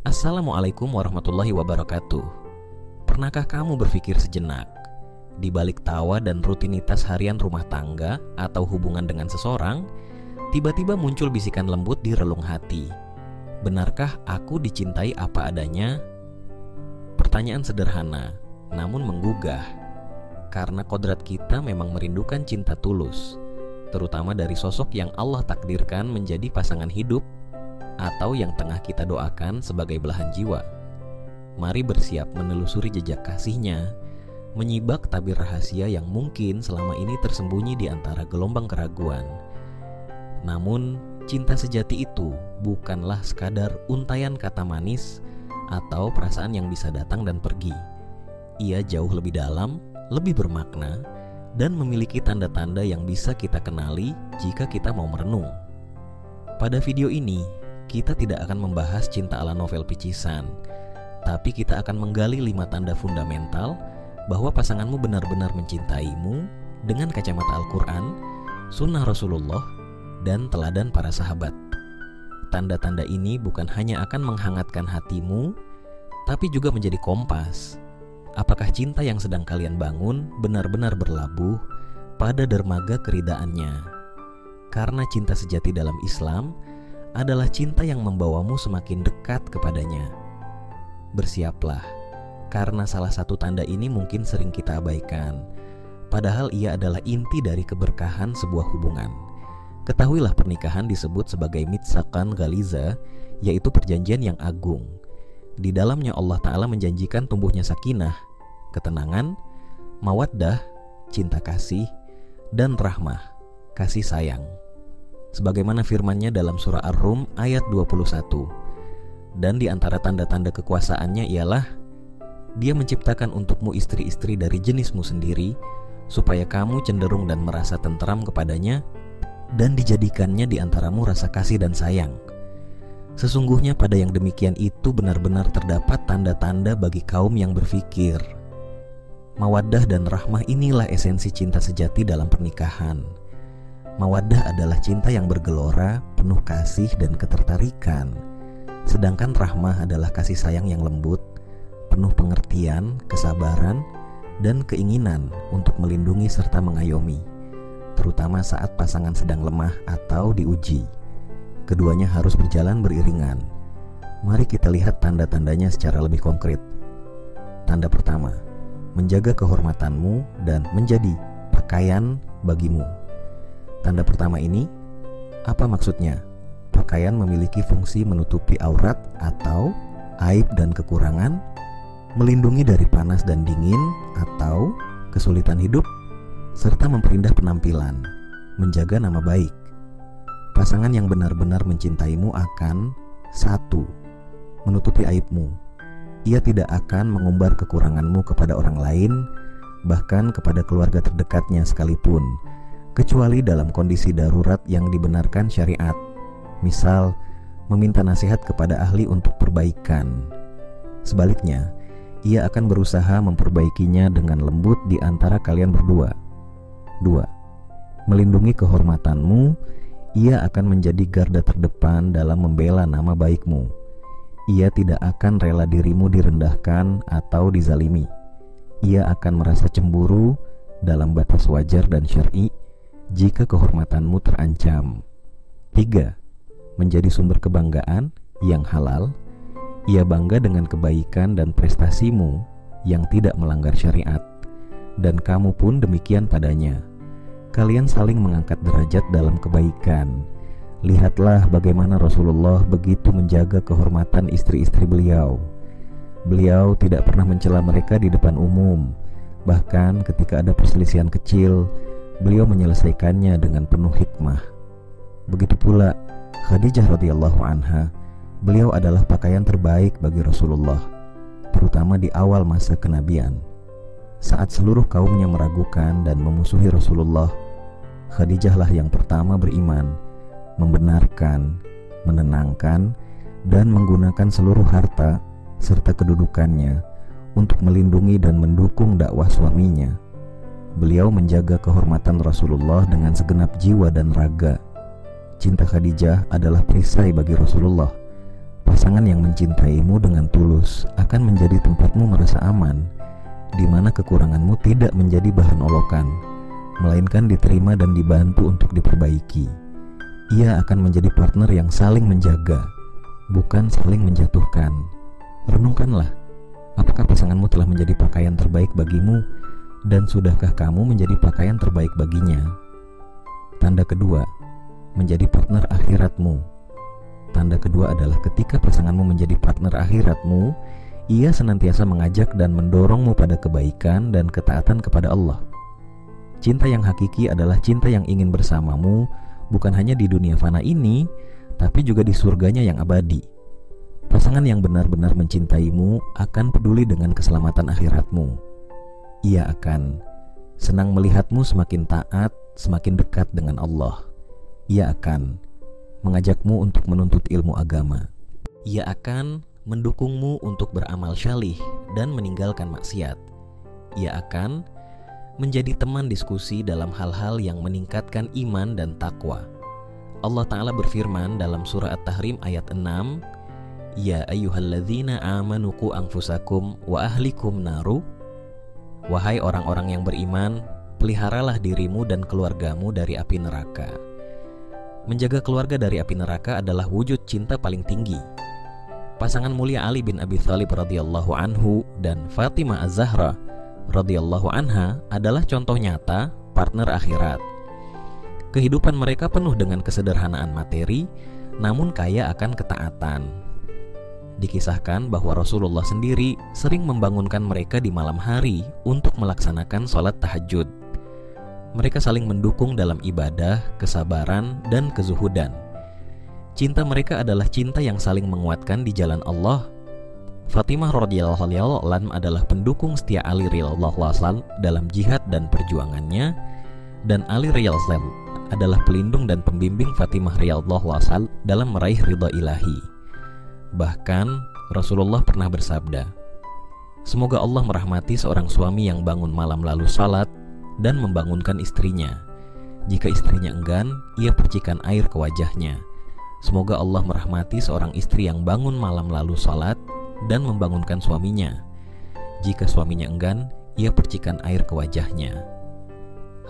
Assalamualaikum warahmatullahi wabarakatuh. Pernahkah kamu berpikir sejenak, di balik tawa dan rutinitas harian rumah tangga atau hubungan dengan seseorang, tiba-tiba muncul bisikan lembut di relung hati. Benarkah aku dicintai apa adanya? Pertanyaan sederhana, namun menggugah. Karena kodrat kita memang merindukan cinta tulus, terutama dari sosok yang Allah takdirkan menjadi pasangan hidup atau yang tengah kita doakan sebagai belahan jiwa. Mari bersiap menelusuri jejak kasihnya, menyibak tabir rahasia yang mungkin selama ini tersembunyi di antara gelombang keraguan. Namun, cinta sejati itu bukanlah sekadar untaian kata manis atau perasaan yang bisa datang dan pergi. Ia jauh lebih dalam, lebih bermakna, dan memiliki tanda-tanda yang bisa kita kenali jika kita mau merenung. Pada video ini, kita tidak akan membahas cinta ala novel picisan, tapi kita akan menggali 5 tanda fundamental bahwa pasanganmu benar-benar mencintaimu dengan kacamata Al-Quran, sunnah Rasulullah, dan teladan para sahabat. Tanda-tanda ini bukan hanya akan menghangatkan hatimu, tapi juga menjadi kompas. Apakah cinta yang sedang kalian bangun benar-benar berlabuh pada dermaga keridaannya? Karena cinta sejati dalam Islam adalah cinta yang membawamu semakin dekat kepadanya. Bersiaplah, karena salah satu tanda ini mungkin sering kita abaikan, padahal ia adalah inti dari keberkahan sebuah hubungan. Ketahuilah, pernikahan disebut sebagai mitsaqan ghaliza, yaitu perjanjian yang agung. Di dalamnya Allah Ta'ala menjanjikan tumbuhnya sakinah, ketenangan, mawaddah, cinta kasih, dan rahmah, kasih sayang. Sebagaimana firman-Nya dalam surah Ar-Rum ayat 21. Dan di antara tanda-tanda kekuasaannya ialah Dia menciptakan untukmu istri-istri dari jenismu sendiri, supaya kamu cenderung dan merasa tentram kepadanya, dan dijadikannya di antaramu rasa kasih dan sayang. Sesungguhnya pada yang demikian itu benar-benar terdapat tanda-tanda bagi kaum yang berfikir. Mawaddah dan rahmah inilah esensi cinta sejati dalam pernikahan. Mawaddah adalah cinta yang bergelora, penuh kasih dan ketertarikan. Sedangkan rahmah adalah kasih sayang yang lembut, penuh pengertian, kesabaran, dan keinginan untuk melindungi serta mengayomi, terutama saat pasangan sedang lemah atau diuji. Keduanya harus berjalan beriringan. Mari kita lihat tanda-tandanya secara lebih konkret. Tanda pertama, menjaga kehormatanmu dan menjadi pakaian bagimu. Tanda pertama ini, apa maksudnya? Pakaian memiliki fungsi menutupi aurat atau aib dan kekurangan, melindungi dari panas dan dingin atau kesulitan hidup, serta memperindah penampilan, menjaga nama baik. Pasangan yang benar-benar mencintaimu akan 1. Menutupi aibmu. Ia tidak akan mengumbar kekuranganmu kepada orang lain, bahkan kepada keluarga terdekatnya sekalipun, kecuali dalam kondisi darurat yang dibenarkan syariat. Misal, meminta nasihat kepada ahli untuk perbaikan. Sebaliknya, ia akan berusaha memperbaikinya dengan lembut di antara kalian berdua. 2. Melindungi kehormatanmu. Ia akan menjadi garda terdepan dalam membela nama baikmu. Ia tidak akan rela dirimu direndahkan atau dizalimi. Ia akan merasa cemburu dalam batas wajar dan syar'i jika kehormatanmu terancam. 3. Menjadi sumber kebanggaan yang halal. Ia bangga dengan kebaikan dan prestasimu yang tidak melanggar syariat, dan kamu pun demikian padanya. Kalian saling mengangkat derajat dalam kebaikan. Lihatlah bagaimana Rasulullah begitu menjaga kehormatan istri-istri beliau. Beliau tidak pernah mencela mereka di depan umum. Bahkan ketika ada perselisihan kecil, beliau menyelesaikannya dengan penuh hikmah. Begitu pula Khadijah radhiyallahu anha. Beliau adalah pakaian terbaik bagi Rasulullah, terutama di awal masa kenabian. Saat seluruh kaumnya meragukan dan memusuhi Rasulullah, Khadijahlah yang pertama beriman, membenarkan, menenangkan, dan menggunakan seluruh harta serta kedudukannya untuk melindungi dan mendukung dakwah suaminya. Beliau menjaga kehormatan Rasulullah dengan segenap jiwa dan raga. Cinta Khadijah adalah perisai bagi Rasulullah, Pasangan yang mencintaimu dengan tulus akan menjadi tempatmu merasa aman, di mana kekuranganmu tidak menjadi bahan olokan, melainkan diterima dan dibantu untuk diperbaiki. Ia akan menjadi partner yang saling menjaga, bukan saling menjatuhkan. Renungkanlah, apakah pasanganmu telah menjadi pakaian terbaik bagimu, dan sudahkah kamu menjadi pakaian terbaik baginya? Tanda kedua, menjadi partner akhiratmu. Tanda kedua adalah ketika pasanganmu menjadi partner akhiratmu, ia senantiasa mengajak dan mendorongmu pada kebaikan dan ketaatan kepada Allah. Cinta yang hakiki adalah cinta yang ingin bersamamu, bukan hanya di dunia fana ini, tapi juga di surganya yang abadi. Pasangan yang benar-benar mencintaimu akan peduli dengan keselamatan akhiratmu. Ia akan senang melihatmu semakin taat, semakin dekat dengan Allah. Ia akan mengajakmu untuk menuntut ilmu agama. Ia akan mendukungmu untuk beramal syalih dan meninggalkan maksiat. Ia akan menjadi teman diskusi dalam hal-hal yang meningkatkan iman dan takwa. Allah Ta'ala berfirman dalam surah At-Tahrim ayat 6, Ya ayyuhalladzina amanu qu anfusakum wa ahlikum naru. Wahai orang-orang yang beriman, peliharalah dirimu dan keluargamu dari api neraka. Menjaga keluarga dari api neraka adalah wujud cinta paling tinggi. Pasangan mulia Ali bin Abi Thalib radhiyallahu anhu dan Fatimah Az-Zahra radhiyallahu anha adalah contoh nyata partner akhirat. Kehidupan mereka penuh dengan kesederhanaan materi, namun kaya akan ketaatan. Dikisahkan bahwa Rasulullah sendiri sering membangunkan mereka di malam hari untuk melaksanakan sholat tahajud. Mereka saling mendukung dalam ibadah, kesabaran, dan kezuhudan. Cinta mereka adalah cinta yang saling menguatkan di jalan Allah. Fatimah radhiyallahu anha adalah pendukung setia Ali radhiyallahu anhu dalam jihad dan perjuangannya, dan Ali radhiyallahu anhu adalah pelindung dan pembimbing Fatimah radhiyallahu anha dalam meraih ridha ilahi. Bahkan Rasulullah pernah bersabda, semoga Allah merahmati seorang suami yang bangun malam lalu salat dan membangunkan istrinya. Jika istrinya enggan, ia percikan air ke wajahnya. Semoga Allah merahmati seorang istri yang bangun malam lalu salat dan membangunkan suaminya. Jika suaminya enggan, ia percikan air ke wajahnya.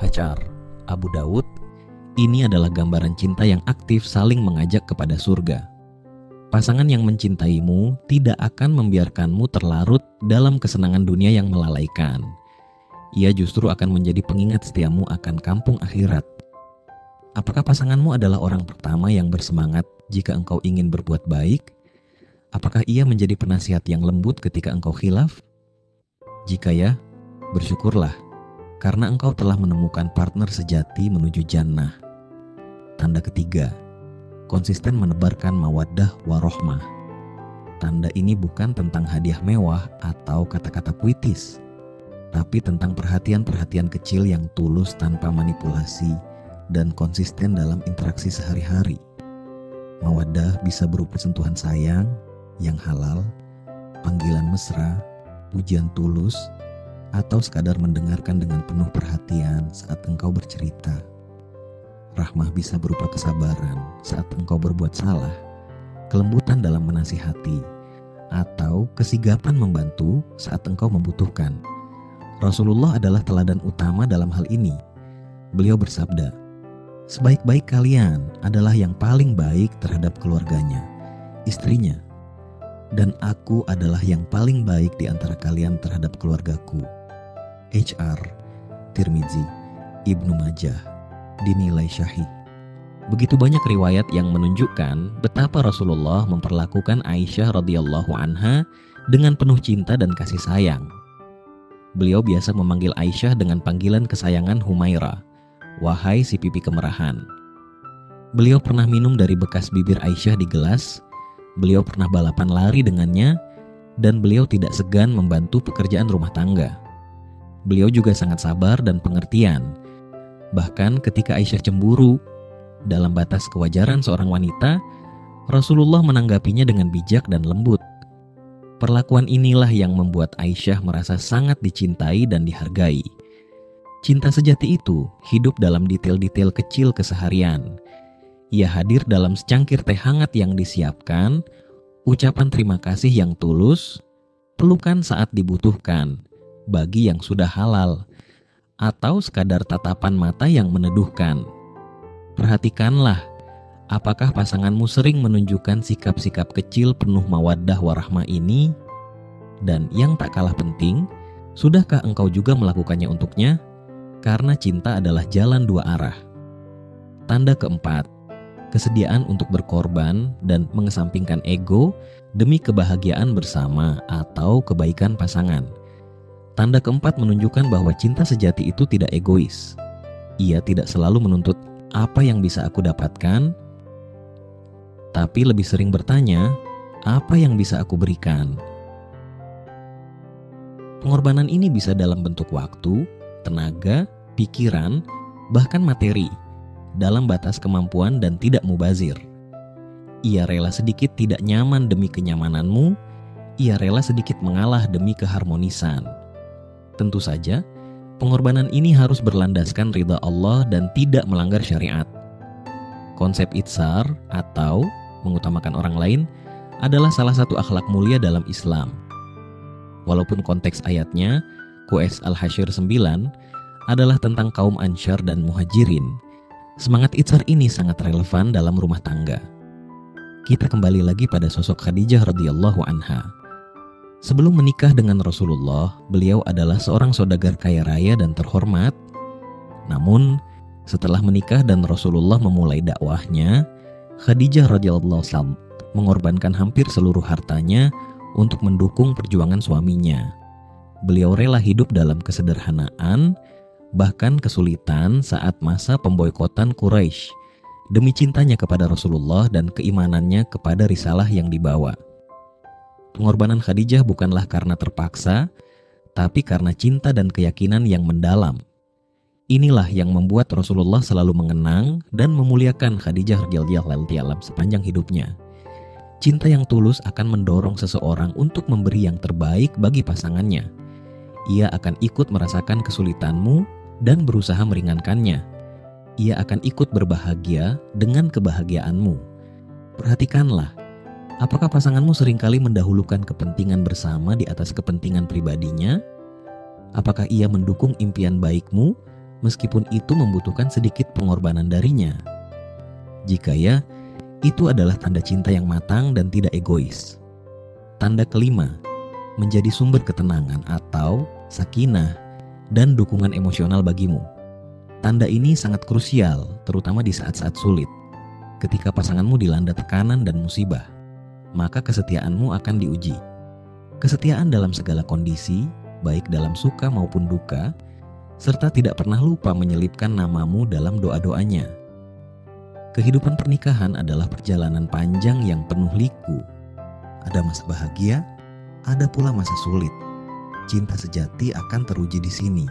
Hajar, Abu Dawud. Ini adalah gambaran cinta yang aktif saling mengajak kepada surga. Pasangan yang mencintaimu tidak akan membiarkanmu terlarut dalam kesenangan dunia yang melalaikan. Ia justru akan menjadi pengingat setiamu akan kampung akhirat. Apakah pasanganmu adalah orang pertama yang bersemangat jika engkau ingin berbuat baik? Apakah ia menjadi penasihat yang lembut ketika engkau khilaf? Jika ya, bersyukurlah, karena engkau telah menemukan partner sejati menuju jannah. Tanda ketiga, konsisten menebarkan mawaddah warohmah. Tanda ini bukan tentang hadiah mewah atau kata-kata puitis, tapi tentang perhatian-perhatian kecil yang tulus tanpa manipulasi dan konsisten dalam interaksi sehari-hari. Mawaddah bisa berupa sentuhan sayang yang halal, panggilan mesra, pujian tulus, atau sekadar mendengarkan dengan penuh perhatian saat engkau bercerita. Rahmah bisa berupa kesabaran saat engkau berbuat salah, kelembutan dalam menasihati, atau kesigapan membantu saat engkau membutuhkan. Rasulullah adalah teladan utama dalam hal ini. Beliau bersabda, sebaik-baik kalian adalah yang paling baik terhadap keluarganya, istrinya, dan aku adalah yang paling baik di antara kalian terhadap keluargaku. HR, Tirmizi, Ibnu Majah, dinilai syahih. Begitu banyak riwayat yang menunjukkan betapa Rasulullah memperlakukan Aisyah radhiyallahu anha dengan penuh cinta dan kasih sayang. Beliau biasa memanggil Aisyah dengan panggilan kesayangan Humaira, wahai si pipi kemerahan. Beliau pernah minum dari bekas bibir Aisyah di gelas, beliau pernah balapan lari dengannya, dan beliau tidak segan membantu pekerjaan rumah tangga. Beliau juga sangat sabar dan pengertian. Bahkan ketika Aisyah cemburu, dalam batas kewajaran seorang wanita, Rasulullah menanggapinya dengan bijak dan lembut. Perlakuan inilah yang membuat Aisyah merasa sangat dicintai dan dihargai. Cinta sejati itu hidup dalam detail-detail kecil keseharian. Ia hadir dalam secangkir teh hangat yang disiapkan ucapan terima kasih yang tulus, pelukan saat dibutuhkan bagi yang sudah halal, atau sekadar tatapan mata yang meneduhkan. Perhatikanlah, apakah pasanganmu sering menunjukkan sikap-sikap kecil penuh mawaddah warahmah ini? Dan yang tak kalah penting, sudahkah engkau juga melakukannya untuknya? Karena cinta adalah jalan dua arah. Tanda keempat, kesediaan untuk berkorban dan mengesampingkan ego demi kebahagiaan bersama atau kebaikan pasangan. Tanda keempat menunjukkan bahwa cinta sejati itu tidak egois. Ia tidak selalu menuntut apa yang bisa aku dapatkan, tapi lebih sering bertanya, apa yang bisa aku berikan? Pengorbanan ini bisa dalam bentuk waktu, tenaga, pikiran, bahkan materi, dalam batas kemampuan dan tidak mubazir. Ia rela sedikit tidak nyaman demi kenyamananmu, ia rela sedikit mengalah demi keharmonisan. Tentu saja, pengorbanan ini harus berlandaskan ridha Allah dan tidak melanggar syariat. Konsep itsar atau mengutamakan orang lain adalah salah satu akhlak mulia dalam Islam. Walaupun konteks ayatnya, QS Al-Hasyr 9, adalah tentang kaum Ansyar dan Muhajirin, semangat itsar ini sangat relevan dalam rumah tangga. Kita kembali lagi pada sosok Khadijah radhiyallahu anha. Sebelum menikah dengan Rasulullah, beliau adalah seorang saudagar kaya raya dan terhormat. Namun, setelah menikah dan Rasulullah memulai dakwahnya, Khadijah radhiyallahu anha mengorbankan hampir seluruh hartanya untuk mendukung perjuangan suaminya. Beliau rela hidup dalam kesederhanaan, bahkan kesulitan saat masa pemboikotan Quraisy, demi cintanya kepada Rasulullah dan keimanannya kepada risalah yang dibawa. Pengorbanan Khadijah bukanlah karena terpaksa, tapi karena cinta dan keyakinan yang mendalam. Inilah yang membuat Rasulullah selalu mengenang dan memuliakan Khadijah radhiyallahu anha sepanjang hidupnya. Cinta yang tulus akan mendorong seseorang untuk memberi yang terbaik bagi pasangannya. Ia akan ikut merasakan kesulitanmu dan berusaha meringankannya. Ia akan ikut berbahagia dengan kebahagiaanmu. Perhatikanlah, apakah pasanganmu seringkali mendahulukan kepentingan bersama di atas kepentingan pribadinya? Apakah ia mendukung impian baikmu meskipun itu membutuhkan sedikit pengorbanan darinya? Jika ya, itu adalah tanda cinta yang matang dan tidak egois. Tanda kelima, menjadi sumber ketenangan atau sakinah dan dukungan emosional bagimu. Tanda ini sangat krusial, terutama di saat-saat sulit. Ketika pasanganmu dilanda tekanan dan musibah, maka kesetiaanmu akan diuji. Kesetiaan dalam segala kondisi, baik dalam suka maupun duka, serta tidak pernah lupa menyelipkan namamu dalam doa-doanya. Kehidupan pernikahan adalah perjalanan panjang yang penuh liku. Ada masa bahagia, ada pula masa sulit. Cinta sejati akan teruji di sini.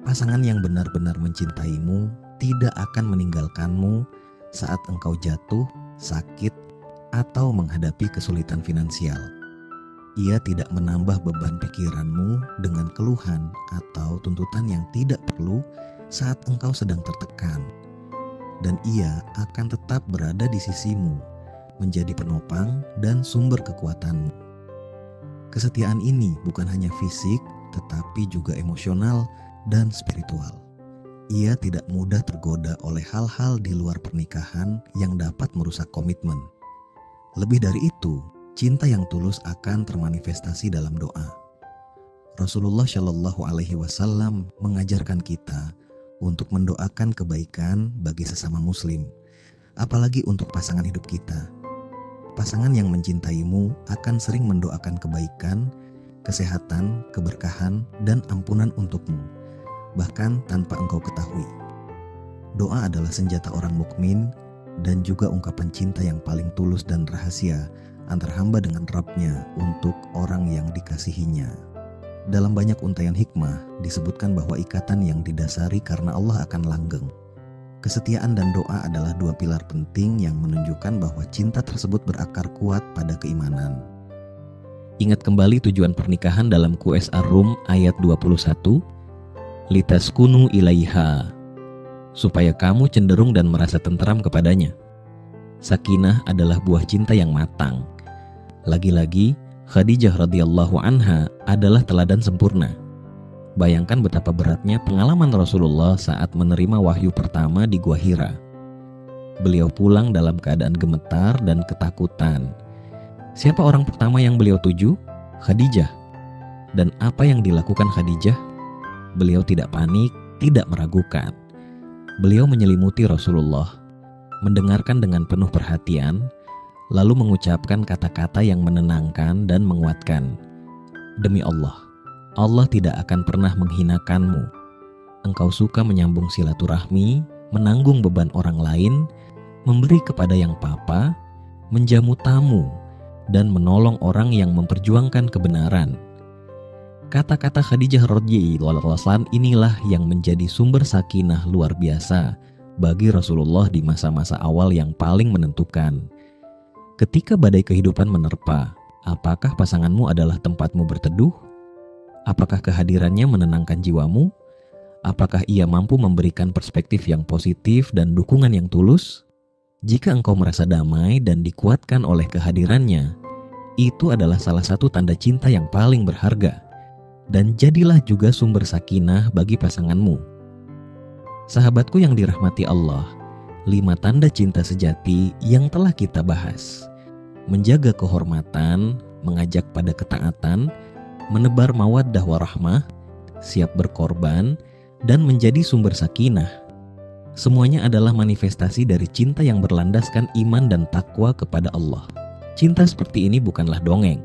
Pasangan yang benar-benar mencintaimu tidak akan meninggalkanmu saat engkau jatuh, sakit, atau menghadapi kesulitan finansial. Ia tidak menambah beban pikiranmu dengan keluhan atau tuntutan yang tidak perlu saat engkau sedang tertekan. Dan ia akan tetap berada di sisimu, menjadi penopang dan sumber kekuatanmu. Kesetiaan ini bukan hanya fisik, tetapi juga emosional dan spiritual. Ia tidak mudah tergoda oleh hal-hal di luar pernikahan yang dapat merusak komitmen. Lebih dari itu, cinta yang tulus akan termanifestasi dalam doa. Rasulullah Shallallahu Alaihi Wasallam mengajarkan kita untuk mendoakan kebaikan bagi sesama muslim, apalagi untuk pasangan hidup kita. Pasangan yang mencintaimu akan sering mendoakan kebaikan, kesehatan, keberkahan, dan ampunan untukmu, bahkan tanpa engkau ketahui. Doa adalah senjata orang mukmin dan juga ungkapan cinta yang paling tulus dan rahasia antar hamba dengan Rabb-nya untuk orang yang dikasihinya. Dalam banyak untaian hikmah disebutkan bahwa ikatan yang didasari karena Allah akan langgeng. Kesetiaan dan doa adalah dua pilar penting yang menunjukkan bahwa cinta tersebut berakar kuat pada keimanan. Ingat kembali tujuan pernikahan dalam QS Ar-Rum ayat 21, litaskunu ilaiha, supaya kamu cenderung dan merasa tentram kepadanya. Sakinah adalah buah cinta yang matang. Lagi-lagi, Khadijah radhiyallahu anha adalah teladan sempurna. Bayangkan betapa beratnya pengalaman Rasulullah saat menerima wahyu pertama di Gua Hira. Beliau pulang dalam keadaan gemetar dan ketakutan. Siapa orang pertama yang beliau tuju? Khadijah. Dan apa yang dilakukan Khadijah? Beliau tidak panik, tidak meragukan. Beliau menyelimuti Rasulullah, mendengarkan dengan penuh perhatian, lalu mengucapkan kata-kata yang menenangkan dan menguatkan. Demi Allah, Allah tidak akan pernah menghinakanmu. Engkau suka menyambung silaturahmi, menanggung beban orang lain, memberi kepada yang papa, menjamu tamu, dan menolong orang yang memperjuangkan kebenaran. Kata-kata Khadijah radhiyallahu anha inilah yang menjadi sumber sakinah luar biasa bagi Rasulullah di masa-masa awal yang paling menentukan. Ketika badai kehidupan menerpa, apakah pasanganmu adalah tempatmu berteduh? Apakah kehadirannya menenangkan jiwamu? Apakah ia mampu memberikan perspektif yang positif dan dukungan yang tulus? Jika engkau merasa damai dan dikuatkan oleh kehadirannya, itu adalah salah satu tanda cinta yang paling berharga. Dan jadilah juga sumber sakinah bagi pasanganmu. Sahabatku yang dirahmati Allah, 5 tanda cinta sejati yang telah kita bahas: menjaga kehormatan, mengajak pada ketaatan, menebar mawaddah warahmah, siap berkorban, dan menjadi sumber sakinah. Semuanya adalah manifestasi dari cinta yang berlandaskan iman dan takwa kepada Allah. Cinta seperti ini bukanlah dongeng,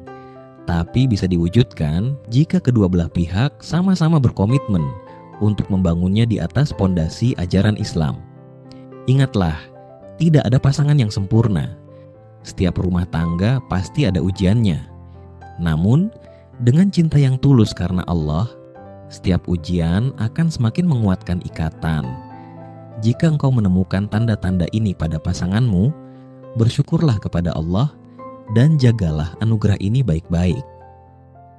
tapi bisa diwujudkan jika kedua belah pihak sama-sama berkomitmen untuk membangunnya di atas pondasi ajaran Islam. Ingatlah, tidak ada pasangan yang sempurna. Setiap rumah tangga pasti ada ujiannya. Namun, dengan cinta yang tulus karena Allah, setiap ujian akan semakin menguatkan ikatan. Jika engkau menemukan tanda-tanda ini pada pasanganmu, bersyukurlah kepada Allah dan jagalah anugerah ini baik-baik.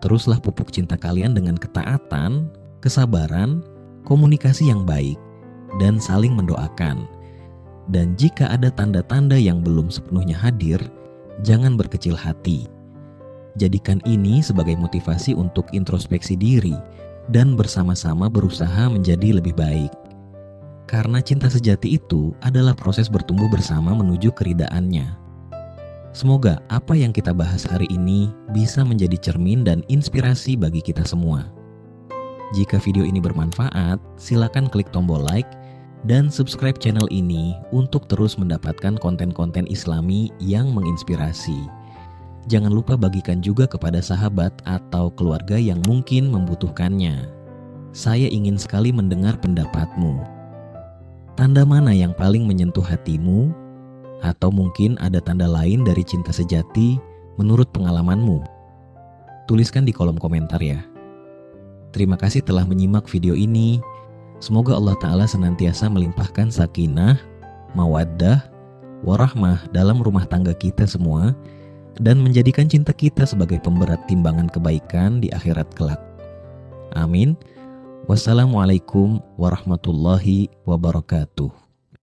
Teruslah pupuk cinta kalian dengan ketaatan, kesabaran, komunikasi yang baik, dan saling mendoakan. Dan jika ada tanda-tanda yang belum sepenuhnya hadir, jangan berkecil hati. Jadikan ini sebagai motivasi untuk introspeksi diri dan bersama-sama berusaha menjadi lebih baik. Karena cinta sejati itu adalah proses bertumbuh bersama menuju keridaannya. Semoga apa yang kita bahas hari ini bisa menjadi cermin dan inspirasi bagi kita semua. Jika video ini bermanfaat, silakan klik tombol like dan subscribe channel ini untuk terus mendapatkan konten-konten Islami yang menginspirasi. Jangan lupa bagikan juga kepada sahabat atau keluarga yang mungkin membutuhkannya. Saya ingin sekali mendengar pendapatmu. Tanda mana yang paling menyentuh hatimu? Atau mungkin ada tanda lain dari cinta sejati menurut pengalamanmu? Tuliskan di kolom komentar ya. Terima kasih telah menyimak video ini. Semoga Allah Ta'ala senantiasa melimpahkan sakinah, mawaddah, warahmah dalam rumah tangga kita semua, dan menjadikan cinta kita sebagai pemberat timbangan kebaikan di akhirat kelak. Amin. Wassalamualaikum warahmatullahi wabarakatuh.